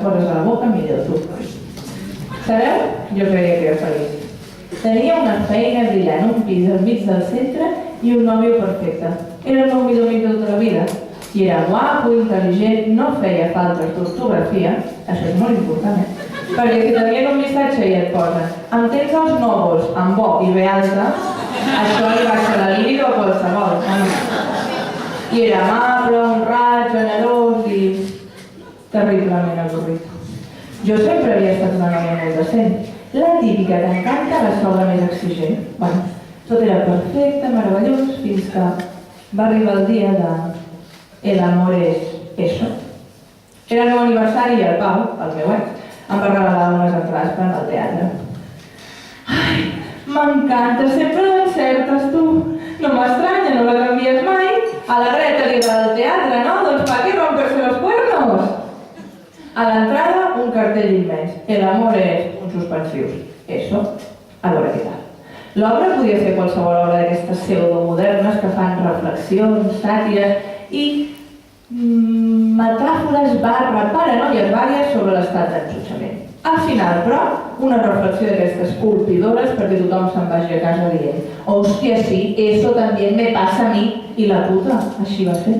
coses a la boca, millor tu. Sabeu? Jo creia que era feliç. Tenia una feina brillant, un pis al mig del centre i un nòvio perfecte. Era el meu millor amic de tota la vida. I era guapo, intel·ligent, no feia faltes d'ortografia, això és molt important, perquè si t'envien un missatge i et posen em tens els núvols amb O i B alta, això li baixa la línia o qualsevol. I era amable, honrat, generós i terriblement avorrit. Jo sempre havia estat una noia molt decent. La típica que encanta la sogra més exigent. Bueno, tot era perfecte, meravellós, fins que va arribar el dia de el amor és eso. Era el meu aniversari i el Pau, el meu ex, em va regalar unes entrades per anar al teatre. Ai, m'encanta, sempre l'encertes tu. No m'estranya, no la canvies mai. A la dreta li agrada el teatre, no? Doncs pa que romperse los cuernos. A l'entrada, un cartell immens. El amor és un suspensius. Eso, a veure què tal. L'obra podia ser qualsevol obra d'aquestes pseudomodernes que fan reflexions, sàtires i metàfores paranoies vàries sobre l'estat d'enxutxament. Al final, però, una reflexió d'aquestes colpidores perquè tothom se'n vagi a casa dient hòstia, sí, eso también me pasa a mi i la puta, així va ser.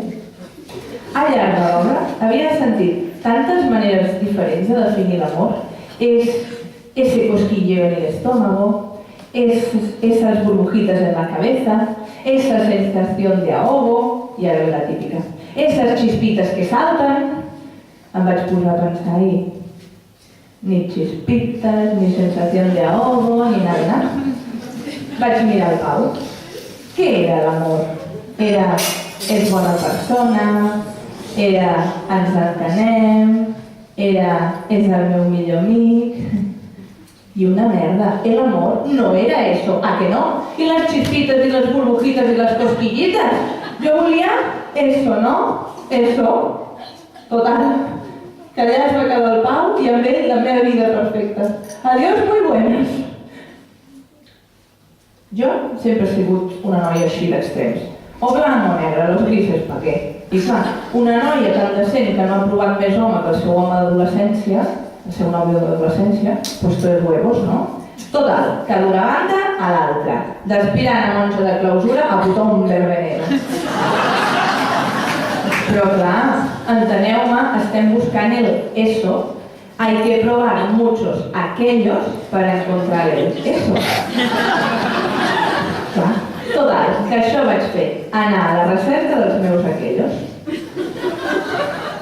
Al llarg de l'obra havia sentit tantes maneres diferents de definir l'amor. Es ese cosquilleo en el estómago, esas burbujitas en la cabeza, esa sensación de ahogo, i ara ve la típica, esas chispitas que saltan. Em vaig posar a pensar ahí, ni chispitas, ni sensación de ahogo, ni nada. Vaig mirar el Pau. Què era l'amor? Era, és bona persona, era, ens entenem, era, és el meu millor amic. Y una merda, el amor no era eso, ¿a que no? Y las chispitas y las burbujitas y las cosquillitas. Yo volia eso, ¿no? Eso. Total, que allà es va quedar el Pau i amb ell la meva vida perfecta. Adiós, muy buenas. Jo sempre he sigut una noia així d'extrems. O blanc o negre, los grises, pa què? I clar, una noia tan decent que no ha provat més home que el seu home d'adolescència, el seu nòvio d'adolescència, pues tres huevos, no? Total, que d'una banda a l'altra, d'aspirant a monja de clausura a putar un verbenero. Però clar, enteneu-me, estem buscant el eso, hay que probar muchos aquellos para encontrar el eso. Clar, total, que això vaig fer, anar a la recerca dels meus aquellos.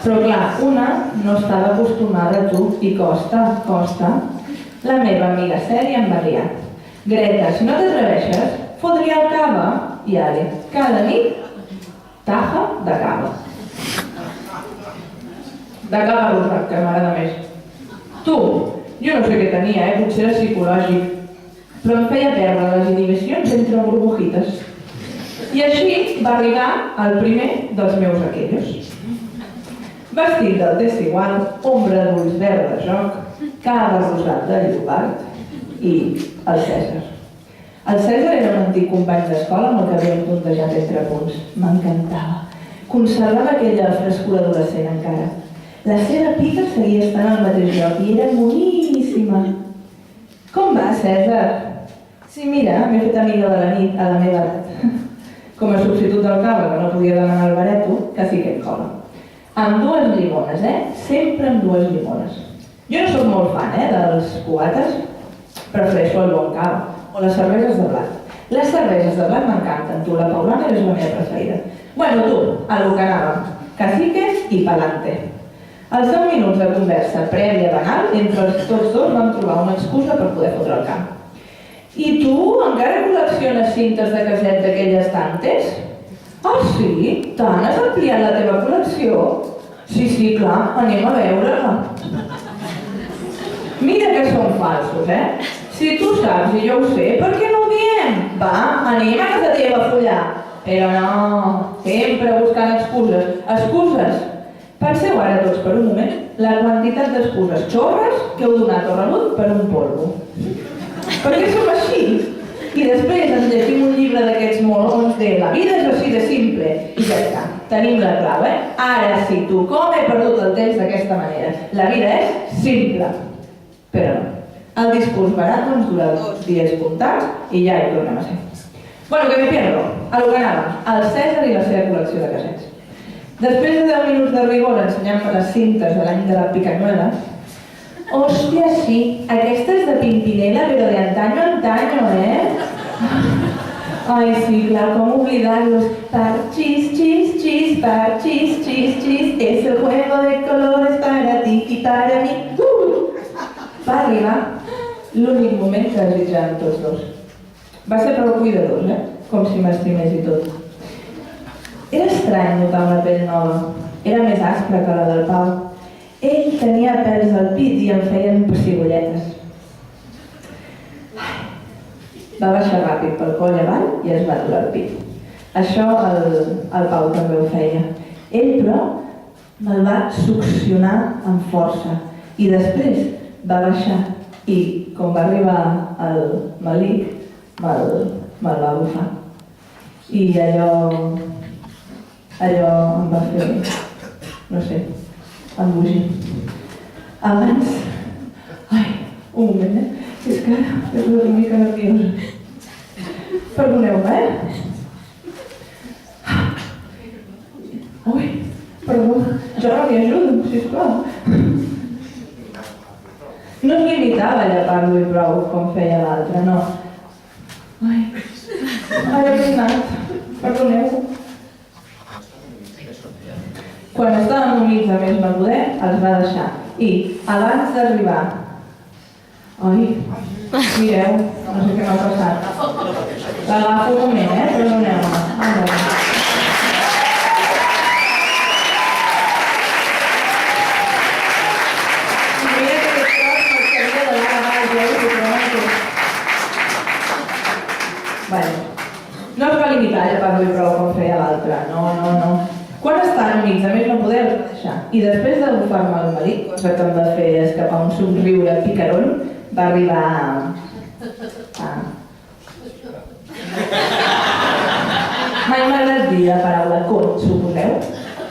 Però clar, una no estava acostumada a tu i costa. La meva amiga Cèlia em va liar. Greta, si no t'atreveixes, fotria el cava. I ara, cada nit, taja de cava. De cava rosat, que m'agrada més. Tu, jo no sé què tenia, potser era psicològic, però em feia perdre les inhibicions entre burbujites. I així va arribar el primer dels meus aquellos. Vestit del desigual, ombra d'ulls verd de joc, cava rosat de lleopard i el Cèsar. El Cèsar era un antic company d'escola amb el que havíem tontejat entre punts. M'encantava. Conservava aquella frescura adolescent encara. La seva pica seguia estant al mateix lloc i era moníssima. Com va, Cèsar? Sí, mira, m'he fet amiga de la nit a la meva edat. Com a substitut del cava, que no podia demanar el bareto, que sí que et cola. Amb dues llimones, Sempre amb dues llimones. Jo no soc molt fan, dels cubates. Prefereixo el bon cava o les cerveses de blat. Les cerveses de blat m'encanten, tu, la paulana és la meva preferida. Bueno, tu, a lo que anàvem. Cacique i palante. Als 10 minuts de conversa prèvia banal, entre tots dos vam trobar una excusa per poder fotre el camp. I tu encara col·lecciones cintes de casset d'aquelles tantes? Ah, sí? Tant has ampliat la teva col·lecció? Sí, clar, anem a veure-la. Mira que són falsos, Si tu saps i jo ho sé, per què no ho diem? Va, anem a casa teva a follar. Però no, sempre buscant excuses. Excuses! Penseu ara tots per un moment la quantitat d'excuses xorres que heu donat o rebut per un polvo. Per què som així? I després ens llegim un llibre d'aquests molons de La vida és així de simple i ja està. tenim la clau, eh? Ara sí, tu, com he perdut el temps d'aquesta manera? La vida és simple, però no. El discurs barat doncs dura 2 dies comptats i ja hi tornem a ser. Bueno, que me pierdo. A lo que anàvem, el Cèsar i la seva col·lecció de cassets. Després de 10 minuts de rigor ensenyant-me les cintes de l'any de la Picañuela, hòstia, sí, aquestes de Pimpinela, però de antaño, Ay, sí, claro, ¿cómo olvidarlos? Parchis, chis, chis, parchis, chis, chis, es el juego de colores para ti y para mí. Va arribar l'únic moment que desitjàvem tots dos. Va ser prou cuidadós, com si m'estimés i tot. Era estrany notar una pell nova. Era més aspra que la del Pau. Ell tenia pèls al pit i em feien pessigolletes. Va baixar ràpid pel coll avall i es va aturar el pit. Això el Pau també ho feia. Ell, però, me'l va succionar amb força i després va baixar i, com va arribar el malic, me'l va bufar. I allò em va fer, no sé, embogir. Abans... Ai, un moment, és que és una mica nerviosa. Perdoneu-me, Ui, perdó, jo no m'hi ajudo, sisplau. No es limitava a llepar-lo i prou, com feia l'altre, no. Ai, he prinat, perdoneu. Quan estàvem humits a més no poder, els va deixar. I, abans d'arribar... Ai, mireu, no sé què m'ha passat. L'agafo un moment, perdoneu-me. No es va limitar a llepar-lo i prou com feia l'altre, no. Quan estan amics, a més no poder, els va deixar. I després de bufar-me el marit, cosa que em va fer escapar un somriure picaron, va arribar a... Mai m'ha agradat dir la paraula con, suposeu?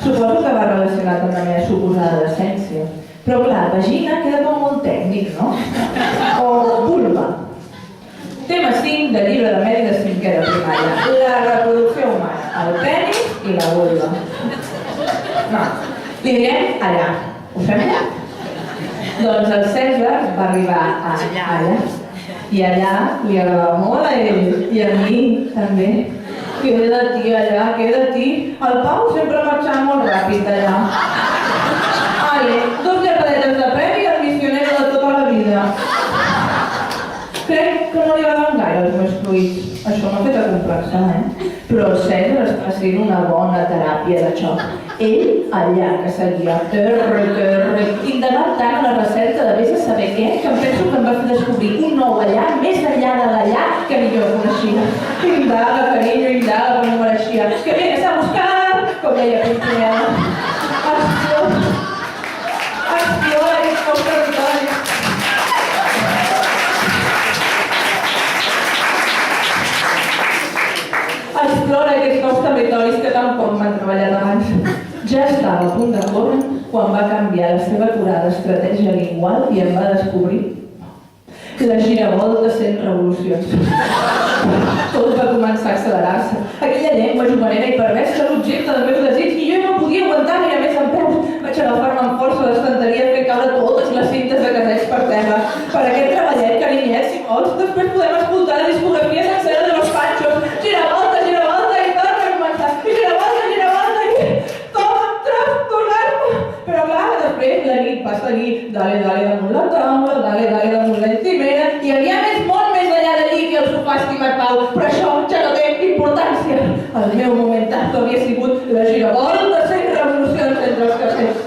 Suposo que va relacionat amb la meva suposada decència. Però clar, vagina queda com molt tècnic, no? O vulva. Tema 5 del llibre de medi de 5è de primària. La reproducció humana, el penis i la vulva. No, li direm allà. Ho fem allà? Doncs el Cèsar va arribar a allà. I allà li agradava molt a ell, i a mi també. Queda-t'hi allà, queda-t'hi. El Pau sempre marxava molt ràpid allà. Ale, 2 llapadetes de premi al missionero de tota la vida. Crec que no li agraden gaire els meus fluids. Això m'ha fet acomplexar, Però el Cèsar està sent una bona teràpia de xoc. Ell, allà, que seguia indagant tant a la recerca de vés a saber què, que em penso que em va fer descobrir un nou allà, més enllà de l'allà, que millor coneixia. Indaga, carinyo, indaga, com ho mereixia. Que vienes a buscar, com deia Pimpinela. Acció, és com territori. Explora aquests nous territoris que tampoc m'han treballat abans. Ja estava a punt de córrer quan va canviar la seva acurada estratègia lingual i em va descobrir la giravolta 100 revolucions. Tot va començar a accelerar-se. Aquella llengua juganera i perversa era l'objecte del meu desig i jo no podia aguantar gaire més en peus. Vaig agafar-me amb força a l'estanteria i fer caure totes les cintes de cassets per terra. Per aquest treballet, carinyet, si vols, després podem escoltar la discografia sencera de los Panchos. Giravolta, giravolta, i torna a començar. I giravolta, giravolta, i... Toma, tornar-me! Però clar, després la nit va seguir. Dale damunt la taula, dale damunt la encimera, i hi havia molt més enllà d'allí que el sofà estimat Pau, però això ja no té importància. El meu momentazo havia sigut la giravolta 100 revolucions entre els cassets.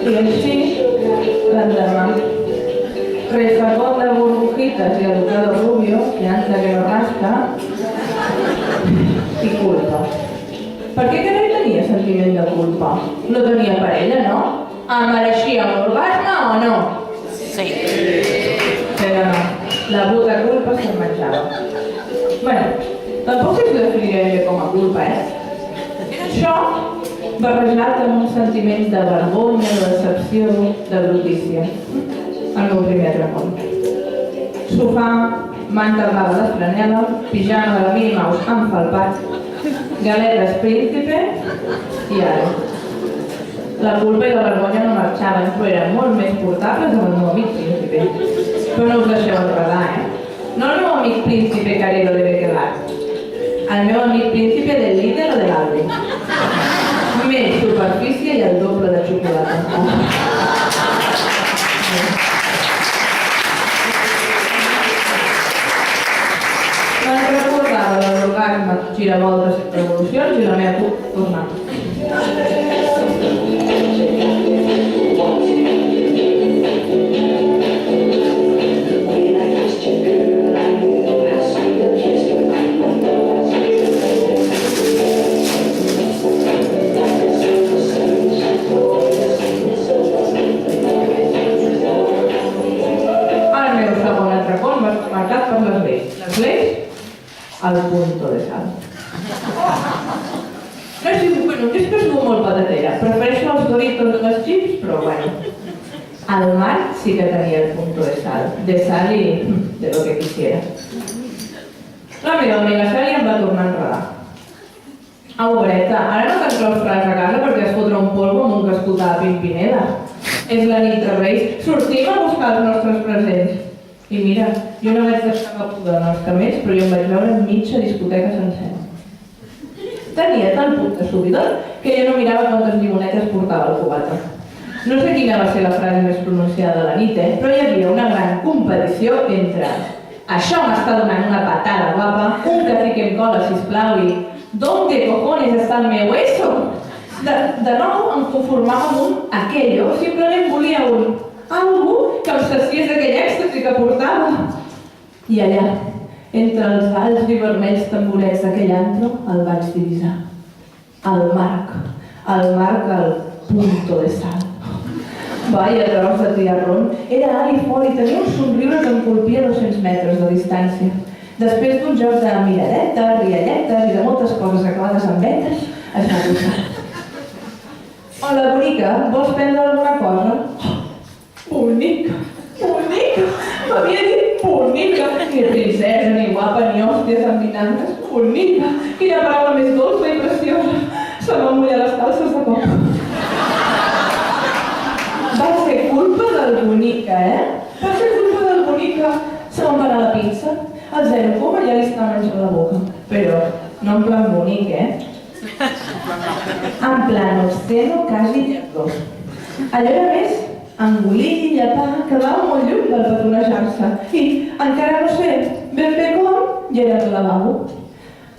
I així, l'endemà. Rezagón de burbujitas y educado rubio, que anda que no rasca, i culpa. Per què que no hi tenia sentiment de culpa? No tenia parella, no? em mereixia un orgasme o no? Sí. Però no, la puta culpa se'm menjava. Bueno, tampoc es definiria com a culpa, Era això barrejat amb uns sentiments de vergonya, de decepció, de brutícia. El meu primer atracón. Sofà, manta blava de franela, pijama de Mickey Mouse enfalpat, galetes príncipe i ara. La culpa i la vergonya no marxaven, però eren molt més portables amb el meu amic príncipe. Però no us deixeu enredar, No el meu amic príncipe carero debe quedar. El meu amic príncipe del líder o de l'Albi. Més superfície i el doble de xocolata. Me'n recordava de l'orgasme, giravoltes i revolucions i la meva puc tornar. Marcat per les lleis. Les lleis al punto de sal. No he sigut, bueno, és que he sigut molt patatera. Prefereixo els Doritos de les chips, però bueno. Al mar sí que tenia el punto de sal y de lo que quisiera. La meva amiga Cèlia em va tornar a enredar. Au, Breta, ara no t'enclaustraràs a casa perquè es fotrà un polvo amb un cascutà de Pimpineda. És la nit de Reis. Sortim a buscar els nostres presents. I mira, jo no vaig deixar la puta dels camers, però jo em vaig veure mitja discoteca sencera. Tenia tal punt de subidor que jo no mirava quantes llimonetes portava el cubata. No sé quina va ser la frase més pronunciada de la nit, però hi havia una gran competició entre això m'està donant una patada guapa, un cacique amb cola, sisplau, i ¿dónde cojones està el meu eso? De nou em conformava amb un aquello, simplement volia un algú que em saciés d'aquell èxtasi que portava. I allà, entre els alts i vermells tamborets d'aquell antro, el vaig divisar. El Marc al punto de sal. Vaya tros de tiarrón, era alt i fort i tenia un somriure que em colpia a 200 metres de distància. Després d'un joc de miradetes, rialletes i de moltes coses acabades amb vetes, es va posar. Hola, bonica, vols prendre alguna cosa? Bonica, m'havia dit bonica, ni princesa, ni guapa, ni hòsties envinantes, bonica, quina paraula més dolça i preciosa, se m'han mullat les calces de cop. Va ser culpa del bonica, Va ser culpa del bonica, se m'ha parat la pizza, el 0, ja li està menjant la boca, però no en plan bonic, en plan obsceno, quasi llardós. Allò era més engolir i llepar, quedava molt lluny del petonejar-se i encara no sé ben bé com i era el lavabo.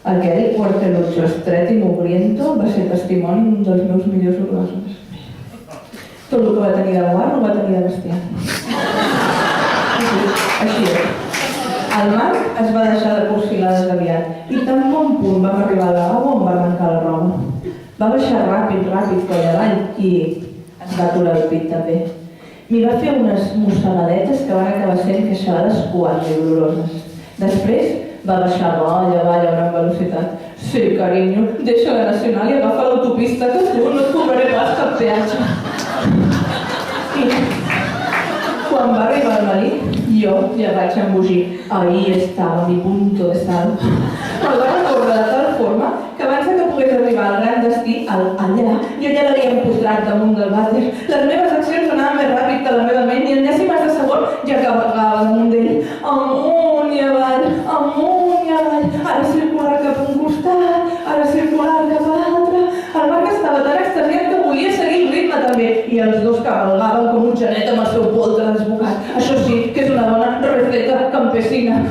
Aquell cuartelucho estret i mugriento va ser testimoni dels meus millors orgasmes. Tot el que va tenir de guar no va tenir de bestiar. Així és. El Marc es va deixar de porcilades aviat i tan bon punt vam arribar al lavabo em va arrencar la roba. Va baixar ràpid, coll avall i es va aturar el pit també. M'hi va fer unes mossegaletes que van acabar sent queixades quasi doloroses. Després va baixar avall a gran velocitat. Sí, carinyo, deixa la nacional i agafa l'autopista que tu no et cobraré pas cap peatge. I quan va arribar el Malí, jo ja vaig embogir. Ahí estava mi punto de sal. Me'l va recordar de tal forma que abans que pogués arribar al gran destí, allà, jo ja l'havia empostrat damunt del vàter. Les meves accions anaven més ràpid que la meva ment i en dècimes de segon ja cavalcava damunt d'ell. Amunt i avall, ara circular cap a un costat, ara circular cap a l'altre. El Marc estava tan extasiat que volia seguir el ritme també i els dos cavalgaven com un genet amb el seu poltre desbocat. Això sí, que és una bona receta campesina.